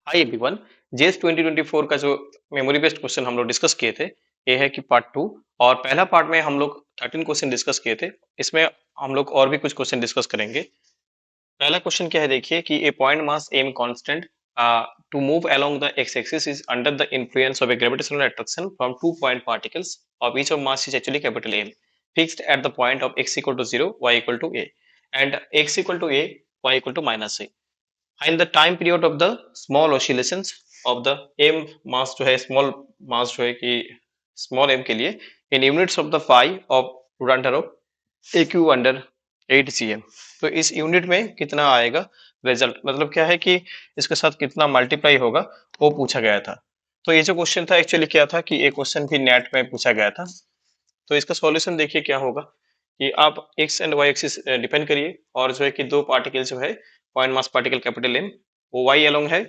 Hi everyone. जेस 2024 का जो मेमोरी बेस्ड क्वेश्चन हम लोग डिस्कस किए थे, ये है कि पार्ट टू। और पहला पार्ट में हम लोग 13 क्वेश्चन डिस्कस किए थे। इसमें हम लोग और भी कुछ क्वेश्चन डिस्कस करेंगे। पहला क्वेश्चन क्या है, देखिए कि a point mass m constant to move along the x axis is under the influence of a gravitational attraction from two point particles of each of mass is actually capital M fixed at the point of x equal to 0 y equal to a and x equal to a y equal to minus a। Find the time period of the small oscillations of the m मास जो है, small mass जो है कि small m के लिए in units of the pi of root of a q under 8 cm। तो इस unit में कितना आएगा रिजल्ट, मतलब क्या है कि इसके साथ कितना मल्टीप्लाई होगा, वो पूछा गया था। तो ये जो क्वेश्चन था एक्चुअली क्या था कि ये क्वेश्चन भी नेट में पूछा गया था। तो इसका सॉल्यूशन देखिए क्या होगा कि आप X and Y axis depend करिए, और जो है कि दो पार्टिकल जो है point mass particle capital M वो वाई अलोंग है,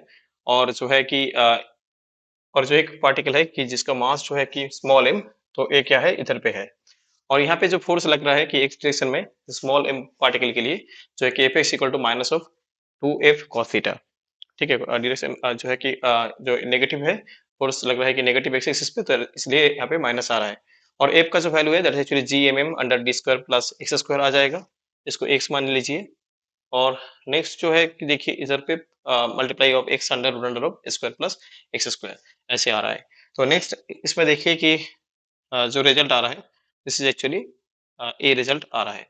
और जो है कि और जो एक पार्टिकल है कि जिसका मास जो है कि स्मॉल एम, तो ये क्या है इधर पे है। और यहाँ पे जो फोर्स लग रहा है कि एक्स डायरेक्शन में स्मॉल एम पार्टिकल के लिए जो है कि F X equal to minus of 2f cos थीटा। ठीक है, डायरेक्शन जो है कि जो नेगेटिव है, फोर्स लग रहा है कि नेगेटिव एक्स एक्सिस पे, तो इसलिए यहाँ पे माइनस आ रहा है। और एफ का जो वैल्यू है that is actually G M m under d square plus x square आ जाएगा। इसको एक्स मान लीजिए। और नेक्स्ट जो है कि देखिए इधर पे multiply of X under root under of square plus x square ऐसे आ रहा है। तो नेक्स्ट इसमें देखिए कि जो रिजल्ट आ रहा है this is actually a result आ रहा है।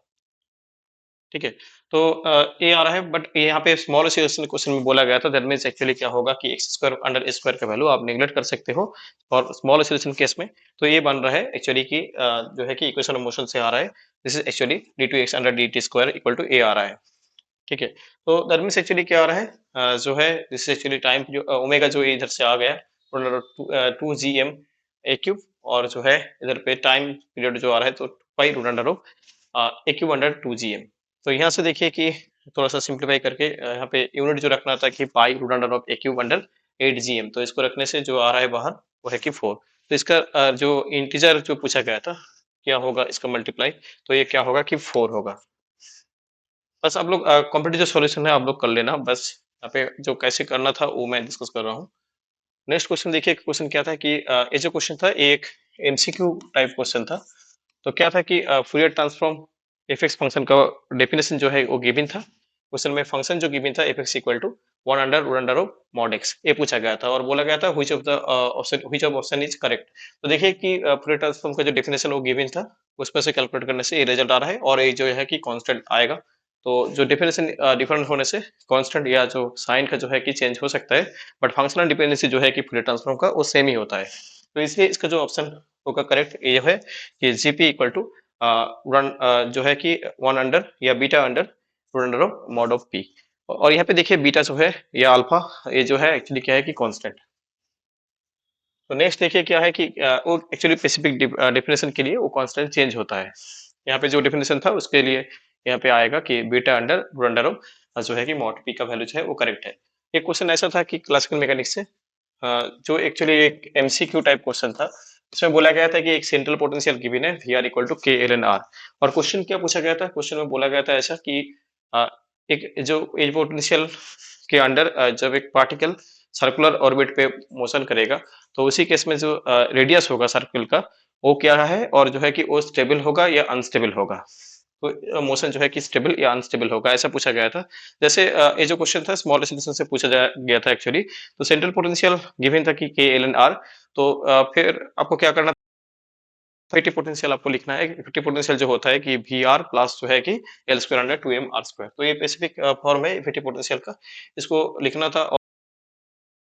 ठीक है, तो ये आ रहा है, बट यहाँ पे स्मॉल क्वेश्चन में बोला गया था, दैट मीन्स एक्चुअली क्या होगा कि एक्स स्क्वायर अंडर स्क्वायर का वैल्यू आप नेग्लेक्ट कर सकते हो। और स्मॉल सोल्यूशन केस में तो ये बन रहा है एक्चुअली कि जो है कि इक्वेशन ऑफ मोशन से आ रहा है, this is actually d two x under d t square equal to a आ रहा है। ठीक है, तो दैट मीन्स एक्चुअली क्या आ रहा है, जो है दिस इज एक्चुअली टाइम जो ओमेगा जो इधर से आ गया two G M A cube, और जो है इधर पे टाइम पीरियड जो आ रहा है तो pi root under of a cube under 2gm। तो यहाँ से देखिए कि थोड़ा सा सिंप्लीफाई करके यहाँ पे यूनिट जो रखना था कि pi root under of a cube under 8gm, तो इसको रखने से जो आ रहा है बाहर वो है कि 4। तो इसका जो इंटीजर जो पूछा गया था क्या होगा इसका मल्टीप्लाई, तो ये क्या होगा कि 4 होगा। बस आप लोग कॉम्पिटिटिव सॉल्यूशन है आप लोग कर लेना, बस यहाँ पे जो कैसे करना था वो मैं डिस्कस कर रहा हूँ। नेक्स्ट क्वेश्चन देखिए, क्वेश्चन क्या था कि ये जो क्वेश्चन था एक एमसीक्यू टाइप क्वेश्चन था। तो क्या था कि Fourier transform F x function का डेफिनेशन जो है वो गिवन था। क्वेश्चन में फंक्शन जो गिवन था F X equal to 1 under of mod X, ये पूछा गया था और बोला गया था which of option is correct. तो देखिए कि फूरियर ट्रांसफॉर्म का जो डेफिनेशन वो गिवन था, उसमें से कैलकुलेट करने से ये रिजल्ट आ रहा है, और ये जो है कि कांस्टेंट आएगा। तो जो डेफिनेशन डिफरेंट होने से कांस्टेंट या जो साइन का जो है कि चेंज हो सकता है, बट फंक्शनल डिपेंडेंसी जो है कि फूरियर ट्रांसफॉर्म का वो सेम ही होता है। तो इसलिए इसका जो ऑप्शन होगा करेक्ट ये है कि जीपी इक्वल टू जो है कि 1 अंडर या beta under root under of mod of P. और यहाँ पे देखिए बीटा जो है या अल्फा, ये जो है एक्चुअली क्या है कि कांस्टेंट। तो नेक्स्ट देखिए क्या है कि वो एक्चुअली स्पेसिफिक डेफिनेशन के लिए वो कांस्टेंट चेंज होता है। यहाँ पे जो डेफिनेशन था उसके लिए यहाँ पे आएगा कि beta under root under of जो है कि मॉड पी का वैल्यू जो है वो करेक्ट है। ये क्वेश्चन ऐसा था कि क्लासिकल मैकेनिक्स से जो एक्चुअली एक एमसीक्यू टाइप क्वेश्चन था। इसमें बोला गया था कि एक सेंट्रल पोटेंशियल गिवन है वी आर इक्वल टू के एल एन आर। और क्वेश्चन क्या पूछा गया था, क्वेश्चन में बोला गया था ऐसा कि अ, एक जो एज पोटेंशियल के अंडर जब एक पार्टिकल सर्कुलर ऑर्बिट पे मोशन करेगा, तो उसी केस में जो रेडियस होगा सर्कल का वो क्या है, और जो है कि वो स्टेबल होगा या अनस्टेबल होगा। तो मोशन जो है कि स्टेबल या अनस्टेबल होगा ऐसा पूछा गया था। जैसे ये जो क्वेश्चन था स्मॉल रेजोल्यूशन से पूछा गया था एक्चुअली। तो सेंट्रल पोटेंशियल गिवन था कि के एल एन आर। तो फिर आपको क्या करना, इफेक्टिव पोटेंशियल आपको लिखना है। इफेक्टिव पोटेंशियल जो होता है कि वी आर प्लस जो है कि L square under 2m R square. तो ये स्पेसिफिक फॉर्म है इफेक्टिव पोटेंशियल का, इसको लिखना था।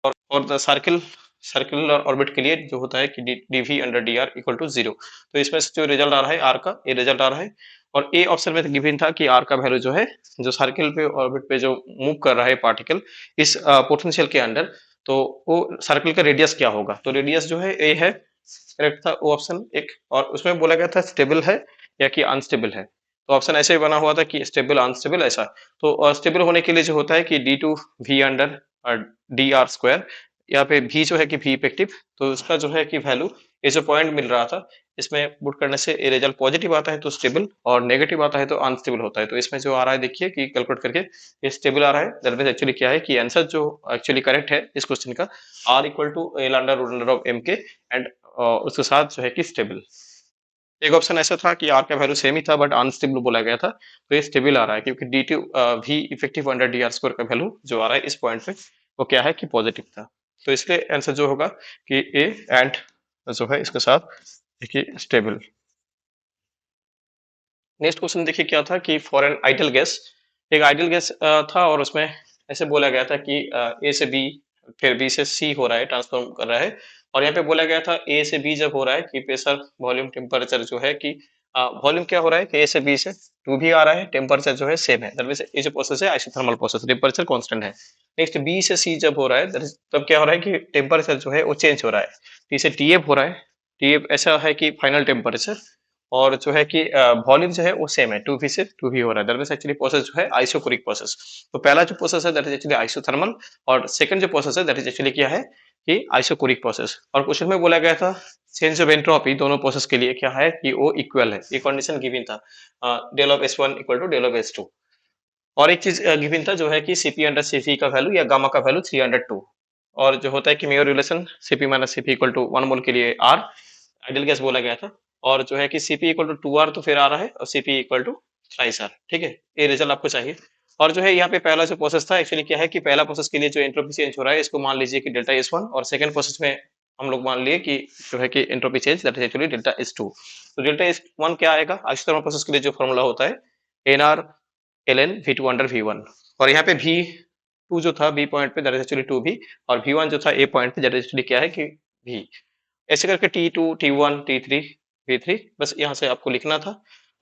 और द सर्किल सर्कुलर ऑर्बिट के लिए जो होता है कि dv under dr equal to 0। तो इसमें से जो रिजल्ट आ रहा है आर का, ये रिजल्ट आ रहा है। और ए ऑप्शन में गिवन था कि आर का वैल्यू जो है जो सर्किल पे ऑर्बिट पे जो मूव कर रहा है पार्टिकल इस पोटेंशियल के अंडर, तो वो सर्किल का रेडियस क्या होगा। तो रेडियस जो है ए है, करेक्ट था वो ऑप्शन एक। और उसमें बोला गया था स्टेबल है या कि अनस्टेबल है। तो ऑप्शन ऐसे ही बना हुआ था कि स्टेबल अनस्टेबल ऐसा। तो स्टेबल होने के लिए जो होता है कि D two V under D R square यहाँ पे भी जो है कि भी इफेक्टिव, तो उसका जो है कि वैल्यू, ये जो पॉइंट मिल रहा था, इसमें पुट करने से ये रिजल्ट पॉजिटिव आता है तो स्टेबल, और नेगेटिव आता है तो अनस्टेबल होता है। तो इसमें जो आ रहा है देखिए कि कैलकुलेट करके ये स्टेबल आ रहा है। दैट मींस एक्चुअली क्या है कि आंसर जो एक्चुअली करेक्ट है इस क्वेश्चन का, R equal to L under root under of M K and उसके साथ जो है कि स्टेबल। एक ऑप्शन ऐसा था कि आर का वैल्यू सेम ही था बट अनस्टेबल बोला गया था, तो ये स्टेबल आ रहा है क्योंकि डी टू भी effective under D R square का वैल्यू जो आ रहा है इस पॉइंट पे वो क्या है कि पॉजिटिव था। तो इसलिए आंसर जो होगा कि ए एंड जो है इसके साथ देखिए स्टेबल। नेक्स्ट क्वेश्चन देखिए क्या था कि फॉर एन आइडियल गैस, एक आइडियल गैस था और उसमें ऐसे बोला गया था कि ए से बी फिर बी से सी हो रहा है, ट्रांसफॉर्म कर रहा है। और यहाँ पे बोला गया था ए से बी जब हो रहा है कि प्रेशर वॉल्यूम टेम्परेचर जो है कि वॉल्यूम क्या हो रहा है कि ए से बी से टू भी आ रहा है, टेम्परेचर जो है सेम है, दैट मींस ये जो प्रोसेस है आइसोथर्मल प्रोसेस, टेम्परेचर कांस्टेंट है। नेक्स्ट बी से सी जब हो रहा है तब क्या हो रहा है कि टेम्परेचर जो है वो चेंज हो रहा है, टी से टी एफ हो रहा है। टी एफ ऐसा है कि फाइनल टेम्परेचर, और जो है कि वॉल्यूम जो है वो सेम है, टू वी से टू वी हो रहा है, दैट मींस एक्चुअली प्रोसेस जो है आइसोकोरिक प्रोसेस। तो पहला जो प्रोसेस है दैट इज एक्चुअली आइसोथर्मल, और सेकंड जो प्रोसेस है दैट इज एक्चुअली क्या है कि आइसोकोरिक प्रोसेस। और क्वेश्चन में बोला गया था चेंज ऑफ एंट्रोपी दोनों प्रोसेस के लिए क्या है कि वो इक्वल है, ये कंडीशन गिवन था, del of S one equal to del of S two. और एक चीज गिवन था जो है कि सीपी अंडर सीपी का वैल्यू या गामा का वैल्यू 302, और जो होता है कि Mayer relation CP minus CP equal to 1 mole के लिए आर आइडियल गैस बोला गया था। और जो है कि सीपी इक्वल टू 2 आर तो फिर आ रहा है, और CP equal to thrice R, ठीक है, ये रिजल्ट आपको चाहिए। और जो है यहाँ पे पहला जो प्रोसेस था एक्चुअली क्या है कि पहला प्रोसेस के लिए जो एंट्रोपी चेंज हो रहा है इसको मान लीजिए कि डेल्टा एस वन, और सेकंड प्रोसेस में हम लोग मान लिए कि जो है कि entropy change that is actually delta S two. तो डेल्टा एस वन क्या आएगा, आइसोथर्मल प्रोसेस के लिए जो फॉर्मूला होता है N R L N V two under V one. और यहाँ पे वी टू जो था बी पॉइंट पे दैट इज एक्चुअली टू भी, और वी वन जो था ए पॉइंट पे दैट इज एक्चुअली क्या है कि वी। ऐसे करके T two T one T three V three, बस यहाँ से आपको लिखना था।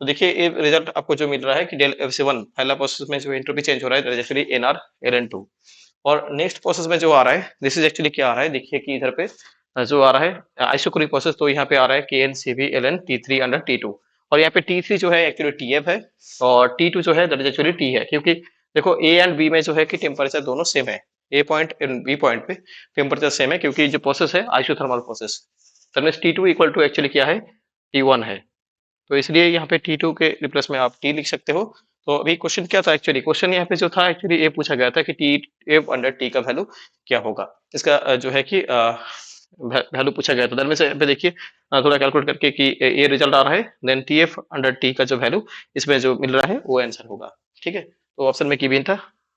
तो देखिए ये रिजल्ट आपको जो मिल रहा है कि डेल एफ से वन पहला प्रोसेस में जो एंट्रोपी चेंज हो रहा है that is actually N R L N two. और नेक्स्ट प्रोसेस में जो आ रहा है दिस इज एक्चुअली क्या आ रहा है देखिए कि इधर पे जो आ रहा है आइसोकोरिक प्रोसेस, तो यहाँ पे आ रहा है के N C B L N T three under T two. और यहाँ पे टी थ्री जो है एक्चुअली टी एफ है, और टी टू जो है दैट इज एक्चुअली टी है, क्योंकि देखो ए एंड बी में जो है कि टेम्परेचर दोनों सेम है, A point and B point पे टेम्परेचर सेम है क्योंकि जो प्रोसेस है isothermal process. That means T two equal to actually क्या है टी वन है, तो इसलिए यहाँ पे टी टू के रिप्लेस में आप टी लिख सकते हो। तो अभी क्वेश्चन क्या था एक्चुअली, क्वेश्चन यहाँ पे जो था एक्चुअली ये पूछा गया था कि टी एफ अंडर टी का वैल्यू क्या होगा, इसका जो है कि वैल्यू पूछा गया था। दैट मींस यहाँ पे देखिए थोड़ा कैलकुलेट करके कि ये रिजल्ट आ रहा है, then T F under T का जो वैल्यू इसमें जो मिल रहा है वो आंसर होगा, ठीक है। तो ऑप्शन में गिवन था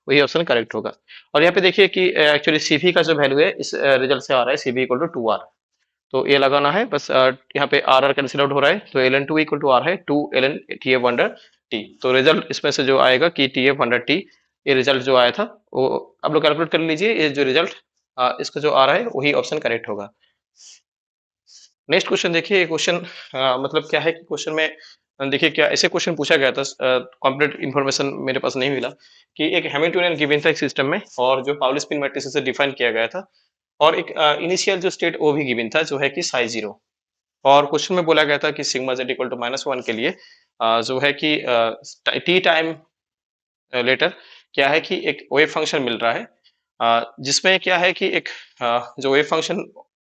वही ऑप्शन करेक्ट होगा। और यहाँ पे देखिए कि एक्चुअली सीवी का जो वैल्यू है इस रिजल्ट से आ रहा है CV equal to two R, तो ये लगाना है बस। यहाँ पे आर आर कैंसिल आउट हो रहा है, तो l N two equal to r है two l N t F under t. तो रिजल्ट इसमें से जो आएगा कि टी एफ अंडर टी, ये रिजल्ट जो आया था वो आप लोग कैलकुलेट कर लीजिए, ये जो रिजल्ट इसका जो आ रहा है वही ऑप्शन करेक्ट होगा। नेक्स्ट क्वेश्चन देखिए, ये क्वेश्चन मतलब क्या है कि क्वेश्चन में देखिए क्या ऐसे क्वेश्चन पूछा गया था, कंप्लीट इन्फॉर्मेशन मेरे पास नहीं मिला, कि एक हैमिल्टोनियन गिवन था एक सिस्टम में और जो पाउली स्पिन मैट्रिक्स से डिफाइन किया गया था, और एक इनिशियल जो स्टेट वो भी गिवन था जो है कि साई जीरो। और क्वेश्चन में बोला गया था कि sigma Z equal to minus one के लिए जो है कि टी टाइम लेटर क्या है कि एक वेव फंक्शन मिल रहा है, जिसमें क्या है कि एक जो वेव फंक्शन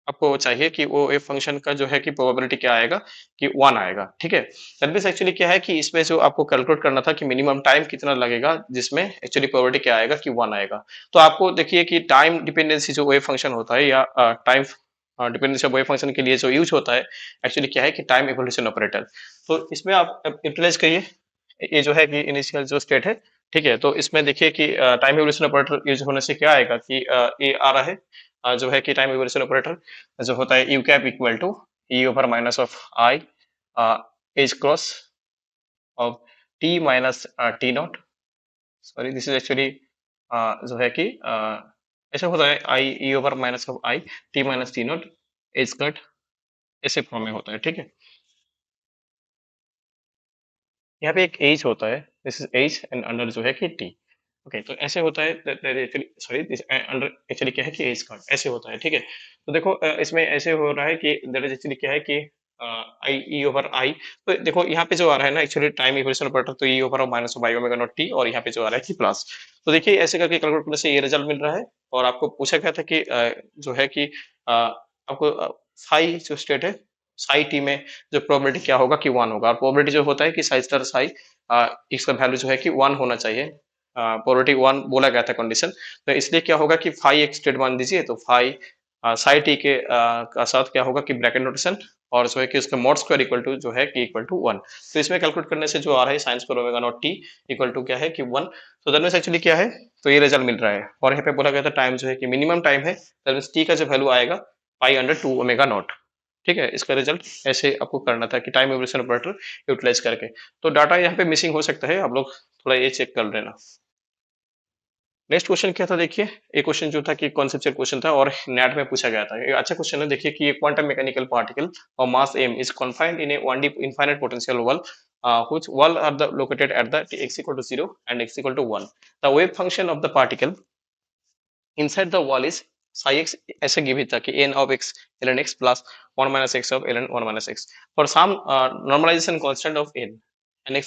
आपको चाहिए कि वो वेव फंक्शन का जो है कि प्रोबेबिलिटी क्या आएगा कि वन आएगा, ठीक है। दैट मींस एक्चुअली क्या है कि इसमें जो आपको कैलकुलेट करना था कि मिनिमम टाइम कितना लगेगा जिसमें एक्चुअली प्रोबेबिलिटी क्या आएगा कि वन आएगा। तो आपको देखिए कि टाइम डिपेंडेंसी जो वेव फंक्शन होता है या time dependency of wave function के लिए जो यूज होता है एक्चुअली क्या है कि टाइम इवोल्यूशन ऑपरेटर। तो इसमें आप यूटिलाइज करिए, ये जो है कि इनिशियल जो स्टेट है, ठीक है। तो इसमें देखिए कि टाइम इवोल्यूशन ऑपरेटर यूज होने से क्या आएगा कि ये आ रहा है जो है कि टाइम इवोल्यूशन ऑपरेटर जो होता है U cap equal to e over minus of i H cross of t minus t naught, sorry this is actually जो है कि ऐसा होता है i e over minus of i t minus t naught H cut, ऐसे form में होता है, ठीक है। यहाँ पे एक एज होता है, this is edge and under जो है कि टी, ओके। तो ऐसे होता है एक्चुअली, सॉरी दिस अंडर एक्चुअली क्या है कि एज कट ऐसे होता है, ठीक है। तो देखो इसमें ऐसे हो रहा है कि दैट इज एक्चुअली क्या है कि आई ई ओवर आई। तो देखो यहाँ पे जो आ रहा है ना एक्चुअली टाइम इक्वेशन ऑपरेटर, तो ई over minus by omega naught T, और यहाँ पे जो आ रहा है कि प्लस। तो देखिए ऐसे करके कैलकुलेट करने से ये रिजल्ट मिल रहा है। और आपको पूछा गया था कि जो है कि आपको साई जो स्टेट है, साई टी में जो प्रोबेबिलिटी क्या होगा कि 1 होगा, और प्रोबेबिलिटी जो होता है कि साई स्टार साई इसका वैल्यू जो है कि 1 होना चाहिए। प्रोबेबिलिटी 1 बोला गया था कंडीशन। तो इसलिए क्या होगा कि फाई एक स्टेट मान दीजिए, तो फाई साई टी के का साथ क्या होगा कि ब्रैकेट नोटेशन, और जो है कि उसका मॉड स्क्वायर इक्वल टू जो है कि इक्वल टू 1। तो इसमें कैलकुलेट करने से जो आ रहा है sine square omega naught T equal to क्या है कि 1। तो दैट मींस एक्चुअली क्या है, तो ये रिजल्ट मिल रहा है। और यहाँ पे बोला गया था टाइम जो है कि मिनिमम टाइम है, दैट मींस टी का जो वैल्यू आएगा पाई अंडर 2 ओमेगा नॉट। ठीक है, इसका रिजल्ट ऐसे आपको करना था कि टाइम इवोल्यूशन ऑपरेटर यूटिलाइज करके। तो डाटा यहाँ पे मिसिंग हो सकता है, आप लोग थोड़ा ये चेक कर लेना। नेक्स्ट क्वेश्चन क्या था, देखिए एक क्वेश्चन जो था कि कॉन्सेप्चुअल क्वेश्चन था और नेट में पूछा गया था। ये अच्छा क्वेश्चन है, देखिए कि क्वांटम मैकेनिकल पार्टिकल और मास m is confined in a 1D infinite potential wall, which wall are the located at the x equal to 0 and x equal to 1. The wave function of the particle inside the wall is psi x, ऐसे given था कि n of x ln x plus 1 minus x of ln 1 minus x for some normalization constant of n. An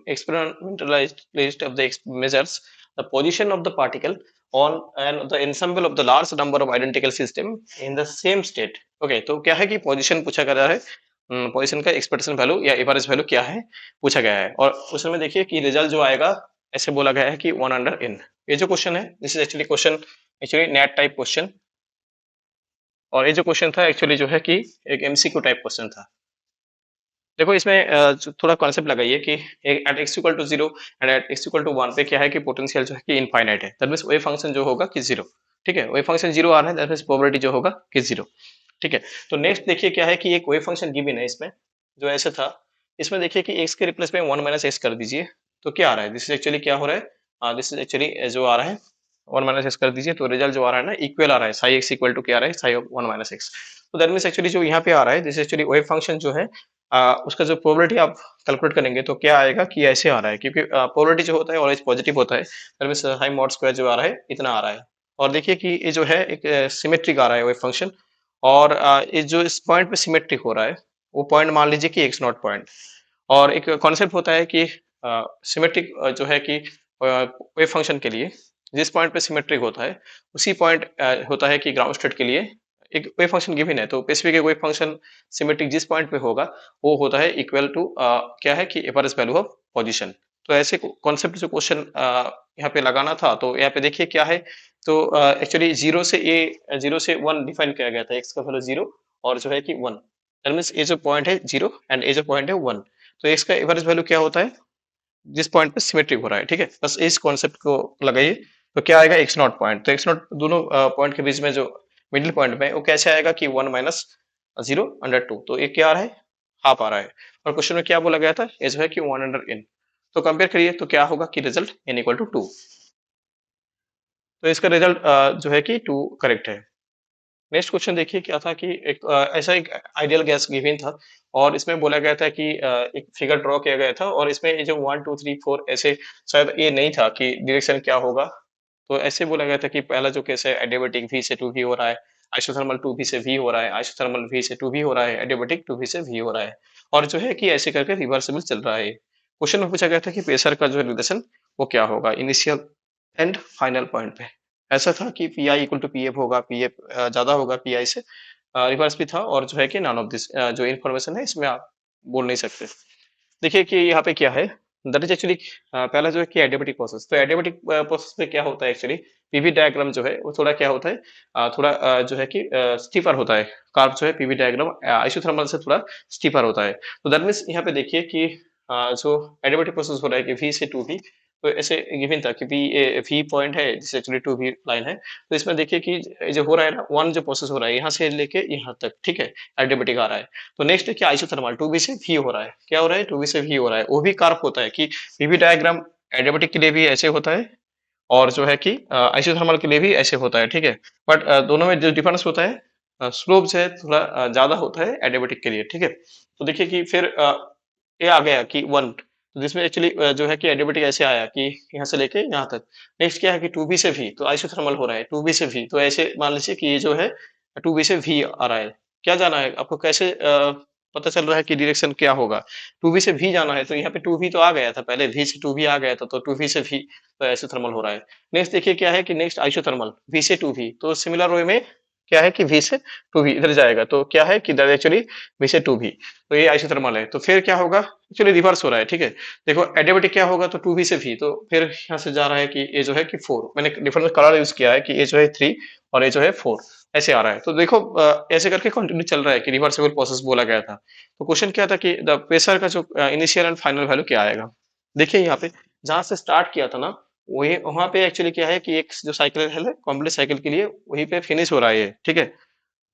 experimentalist of the measures the position of the particle on and the ensemble of the large number of identical system in the same state. Okay, तो क्या है कि position पूछा गया है, position का expectation value या average value क्या है पूछा गया है। और उसमें देखिए कि रिजल्ट जो आएगा ऐसे बोला गया है कि 1 अंडर n। ये जो क्वेश्चन है this is actually question, actually net type question. और ये जो क्वेश्चन था एक्चुअली जो है कि एक एमसीक्यू टाइप क्वेश्चन था। देखो इसमें थोड़ा कॉन्सेप्ट लगाइए कि at X equal to 0 and at X equal to 1 पे क्या है कि पोटेंशियल जो है कि इनफाइनाइट है, दैट मींस वेव फंक्शन जो होगा कि 0। ठीक है, वेव फंक्शन 0 आ रहा है, दैट मींस प्रोबेबिलिटी जो होगा कि 0। ठीक है, तो नेक्स्ट देखिए क्या है कि एक वेव फंक्शन गिवन है इसमें, जो ऐसे था। इसमें देखिए कि x के रिप्लेस में 1 माइनस एक्स कर दीजिए, तो क्या आ रहा है, दिस इज एक्चुअली क्या हो रहा है, दिस इज एक्चुअली जो आ रहा है 1 माइनस एक्स कर दीजिए, तो रिजल्ट जो आ रहा है ना इक्वल आ रहा है, साई एक्स इक्वल टू क्या आ रहा है, साई ऑफ 1 माइनस एक्स। तो दैट मींस एक्चुअली जो यहाँ पे आ रहा है दिस एक्चुअली वेव फंक्शन जो है उसका जो प्रोबेबिलिटी आप कैलकुलेट करेंगे तो क्या आएगा कि ऐसे आ रहा है, क्योंकि प्रोबेबिलिटी जो होता है ऑलवेज पॉजिटिव होता है, that means high mod square जो आ रहा है इतना आ रहा है। और देखिए कि ये जो है एक सिमेट्रिक आ रहा है वेव फंक्शन, और ये जो इस पॉइंट पे सिमेट्रिक हो रहा है वो पॉइंट मान लीजिए कि एक्स नॉट पॉइंट। और एक कॉन्सेप्ट होता है कि सिमेट्रिक जो है कि वेव फंक्शन के लिए जिस पॉइंट पे सिमेट्रिक होता है उसी पॉइंट होता है कि ग्राउंड स्टेट के लिए एक वेव फंक्शन गिवन है, तो स्पेसिफिक वेव फंक्शन सिमेट्रिक जिस पॉइंट पे होगा वो होता है इक्वल टू क्या है कि एवरेज वैल्यू ऑफ पोजीशन। तो ऐसे कॉन्सेप्ट जो क्वेश्चन यहाँ पे लगाना था, तो यहाँ पे देखिए क्या है, तो एक्चुअली जीरो से 1 डिफाइन किया गया था, एक्स का वैल्यू 0 और जो है कि 1, दैट मींस ये जो पॉइंट है 0 एंड ये जो पॉइंट है 1। तो एक्स का एवरेज वैल्यू क्या होता है जिस पॉइंट पे सिमेट्रिक हो रहा है। ठीक है, बस इस कॉन्सेप्ट को लगाइए, तो क्या आएगा एक्स नॉट पॉइंट, तो एक्स नॉट दोनों पॉइंट के बीच में जो मिडिल पॉइंट में वो कैसे आएगा कि 1 माइनस 0 अंडर 2, तो ये क्या आ रहा है हाफ आ रहा है। और क्वेश्चन में क्या बोला गया था, ये जो है कि 1 अंडर n। तो कंपेयर करिए तो क्या होगा कि रिजल्ट n इक्वल टू 2। तो इसका रिजल्ट जो है कि 2 करेक्ट है। नेक्स्ट क्वेश्चन देखिए क्या था कि एक ऐसा एक आइडियल गैस गिवन था, और इसमें बोला गया था कि एक फिगर ड्रॉ किया गया था, और इसमें ये जो 1 2 3 4 ऐसे शायद ये नहीं था कि डायरेक्शन क्या होगा। तो ऐसे बोला गया था कि पहला जो केस है एडियाबेटिक V से 2V हो रहा है, आइसोथर्मल 2V से V हो रहा है, आइसोथर्मल V से 2V हो रहा है, एडियाबेटिक 2V से V हो रहा है, और जो है कि ऐसे करके रिवर्सिबल चल रहा है। क्वेश्चन में पूछा गया था कि प्रेशर का जो रिलेशन वो क्या होगा इनिशियल एंड फाइनल पॉइंट पे। ऐसा था कि P I equal to P F होगा, पी एफ ज्यादा होगा पी आई से, रिवर्स भी था, और जो है कि नॉन ऑफ दिस जो इन्फॉर्मेशन है इसमें आप बोल नहीं सकते। देखिए कि यहाँ पे क्या है, दैट इज एक्चुअली पहला जो है कि एडियाबेटिक प्रोसेस। तो एडियाबेटिक प्रोसेस में क्या होता है एक्चुअली पीवी डायग्राम जो है वो थोड़ा क्या होता है, थोड़ा जो है कि स्टीपर होता है। कार्व जो है पीवी डायग्राम आइसोथर्मल से थोड़ा स्टीपर होता है। तो दैट मीन्स यहाँ पे देखिए कि जो एडियाबेटिक प्रोसेस हो रहा है कि वी से टू वी, तो ऐसे गिवन था कि वी पॉइंट है जिससे एक्चुअली टू वी लाइन है। तो इसमें देखिए कि जो हो रहा है ना वन जो प्रोसेस हो रहा है यहाँ से लेके यहाँ तक, ठीक है, एडियाबेटिक आ रहा है। तो नेक्स्ट है कि आइसोथर्मल 2b से v हो रहा है, क्या हो रहा है 2b से v हो रहा है, वो भी कार्व होता है कि pv डायग्राम एडियाबेटिक के लिए भी ऐसे होता है, और जो है कि आइसोथर्मल के लिए भी ऐसे होता है। ठीक है, बट दोनों में जो डिफरेंस होता है स्लोप जो है थोड़ा ज्यादा होता है एडियाबेटिक के लिए। ठीक है, तो देखिए कि फिर ये आ गया कि 1, तो जिसमें एक्चुअली जो है कि एडियाबेटिक ऐसे आया कि यहाँ से लेके यहाँ तक। नेक्स्ट क्या है कि 2b से v, तो आइसोथर्मल हो रहा है 2b से v, तो ऐसे मान लीजिए कि ये जो है 2b से v आ रहा है। क्या जाना है आपको कैसे पता चल रहा है कि डायरेक्शन क्या होगा। 2v से v जाना है तो यहाँ पे 2v तो आ गया था, पहले v से 2v आ गया था, तो 2v से v तो आइसोथर्मल हो रहा है। नेक्स्ट देखिए क्या है कि नेक्स्ट आइसोथर्मल v से 2v, तो सिमिलर वे में क्या है कि v से 2v इधर जाएगा, तो क्या है कि इधर एक्चुअली v से 2v, तो ये आइसोथर्मल है। तो फिर क्या होगा, एक्चुअली रिवर्स हो रहा है, ठीक है। देखो एडियाबेटिक क्या होगा, तो 2v से v, तो फिर यहाँ से जा रहा है कि ये जो है कि 4, मैंने डिफरेंट कलर यूज किया है कि ये जो है 3 और ये जो है 4, ऐसे आ रहा है। तो देखो ऐसे करके कंटिन्यू चल रहा है कि रिवर्सिबल प्रोसेस बोला गया था। तो क्वेश्चन क्या था कि द प्रेशर का जो इनिशियल एंड फाइनल वैल्यू क्या आएगा। देखिए यहाँ पे जहां से स्टार्ट किया था ना, वही वहां पे एक्चुअली क्या है कि एक जो साइकिल है कॉम्प्लीट साइकिल के लिए वहीं पे फिनिश हो रहा है ये, ठीक है।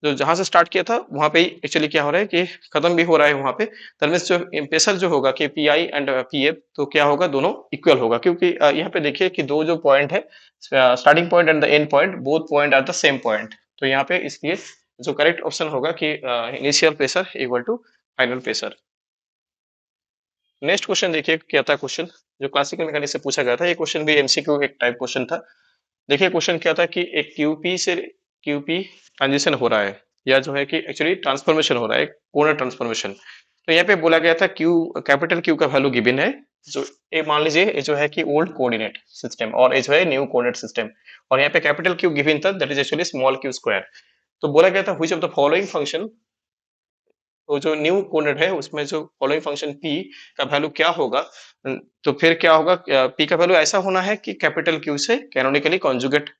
जो जहां से स्टार्ट किया था वहां पे ही एक्चुअली क्या हो रहा है कि खत्म भी हो रहा है वहां पे। तरमें जो प्रेशर जो होगा कि P I and P F, तो क्या होगा, दोनों इक्वल होगा, क्योंकि यहाँ पे देखिए कि दो जो पॉइंट है, starting point and the end point, both point are the same point. तो यहाँ पे इसलिए जो करेक्ट ऑप्शन होगा कि initial pressure equal to final pressure. Next question देखिए क्या था क्वेश्चन, जो क्लासिकल मैकेनिक्स से पूछा गया था। ये क्वेश्चन भी एमसीक्यू एक टाइप क्वेश्चन था। देखिए क्वेश्चन क्या था कि एक क्यूपी से क्यूपी ट्रांजिशन हो रहा है, या जो है कि एक्चुअली ट्रांसफॉर्मेशन हो रहा है, कोणीय ट्रांसफॉर्मेशन। तो यहाँ पे बोला गया था क्यू, कैपिटल क्यू का वैल्यू गिवन है। जो ये मान लीजिए ये जो है कि ओल्ड कोऑर्डिनेट सिस्टम और ये जो है न्यू कोऑर्डिनेट सिस्टम, और यहाँ पे कैपिटल क्यू गिवन था, that is actually small Q square. तो बोला गया था which of the following function, तो जो न्यू कोऑर्डिनेट है उसमें जो फॉलोइंग फंक्शन p का वैल्यू क्या होगा। तो फिर क्या होगा, p का वैल्यू ऐसा होना है कि कैपिटल क्यू से कैनोनिकली कॉन्जुगेट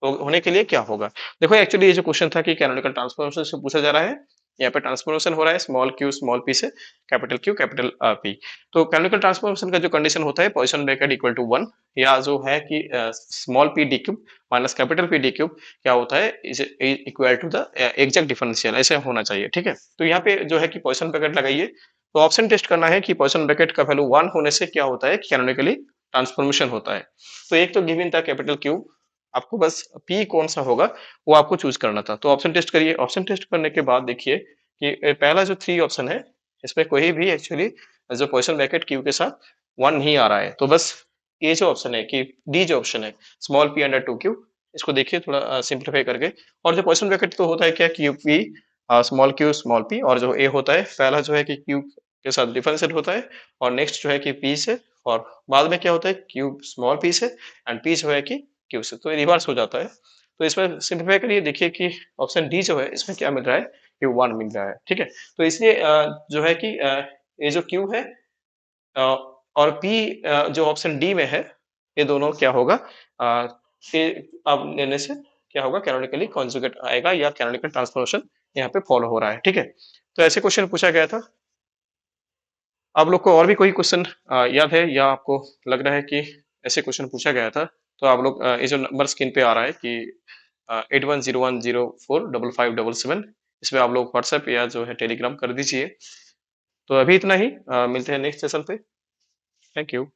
तो होने के लिए क्या होगा। देखो एक्चुअली ये जो क्वेश्चन था कि कैनोनिकल ट्रांसफॉर्मेशन से पूछा जा रहा है। यहाँ पे ट्रांसफॉर्मेशन हो रहा है स्मॉल क्यू स्मॉल पी से कैपिटल क्यू कैपिटल पी। तो कैनोनिकल ट्रांसफॉर्मेशन का जो कंडीशन होता है पॉइसन ब्रैकेट इक्वल टू 1, या जो है कि small P D cube minus capital P D cube क्या होता है, is equal to the exact differential, ऐसे होना चाहिए, ठीक है। तो यहाँ पे जो है कि पॉइसन ब्रैकेट लगाइए, तो ऑप्शन टेस्ट करना है कि पॉइसन ब्रैकेट का वैल्यू 1 होने से क्या होता है, कैनोनिकली ट्रांसफॉर्मेशन होता है। तो एक तो गिवन था कैपिटल क्यू, आपको बस P कौन सा होगा वो आपको चूज करना था। तो ऑप्शन टेस्ट करिए, ऑप्शन टेस्ट करने के बाद देखिए कि पहला जो 3 ऑप्शन है इसमें कोई भी एक्चुअली जो पोजीशन ब्रैकेट Q के साथ 1 नहीं आ रहा है। तो बस ये जो ऑप्शन है कि डी जो ऑप्शन है स्मॉल p अंडर 2q, इसको देखिए थोड़ा सिंप्लीफाई करके। और जो पोजीशन ब्रैकेट तो होता है क्या, Q P small Q small P, और जो ए होता है पहला जो है कि क्यू के साथ डिफरेंशिएट होता है, और नेक्स्ट जो है कि पी से, और बाद में क्या होता है क्यू स्मॉल पी से, एंड पी जो है कि क्यू से, तो रिवर्स हो जाता है। तो इसमें सिंप्लीफाई करिए, देखिए कि ऑप्शन डी जो है इसमें क्या मिल रहा है, क्यू 1 मिल रहा है, ठीक है। तो इसलिए जो है कि ये जो क्यू है अ, और पी जो ऑप्शन डी में है, ये दोनों क्या होगा, अ, ये अब लेने से क्या होगा, कैनोनिकली कॉन्जुगेट आएगा, या कैनोनिकल ट्रांसफॉर्मेशन यहाँ पे फॉलो हो रहा है, ठीक है। तो ऐसे क्वेश्चन पूछा गया था। आप लोग को और भी कोई क्वेश्चन याद है, या आपको लग रहा है कि ऐसे क्वेश्चन पूछा गया था, तो आप लोग ये जो नंबर स्क्रीन पे आ रहा है कि 8101045577, इसमें आप लोग व्हाट्सएप या जो है टेलीग्राम कर दीजिए। तो अभी इतना ही, मिलते हैं नेक्स्ट सेशन पे। Thank you.